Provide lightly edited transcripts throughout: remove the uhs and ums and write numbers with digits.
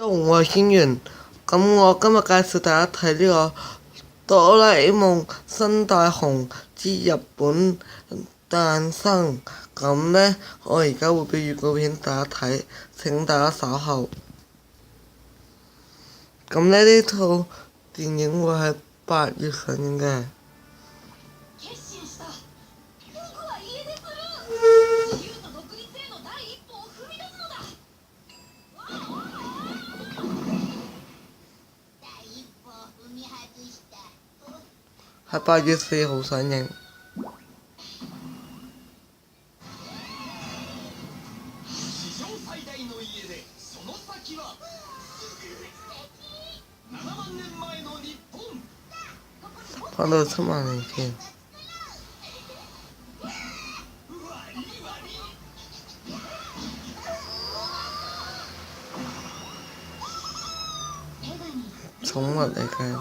我係軒轅，咁我今日介紹大家睇呢個哆啦 A 夢新大雄之日本誕生。咁呢，我而家會俾預告片大家睇，請大家稍後。咁呢套電影會喺8月上映嘅。喺8月4號上映。翻到7萬年前。寵物嚟嘅。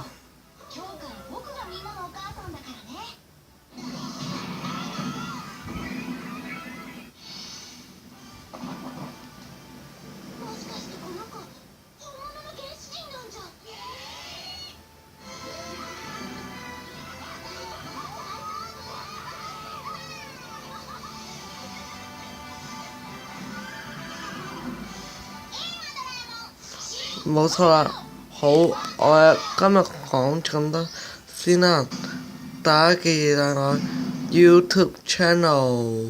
冇錯啦，好，我今日講咁多先啦，大家記得我 YouTube channel。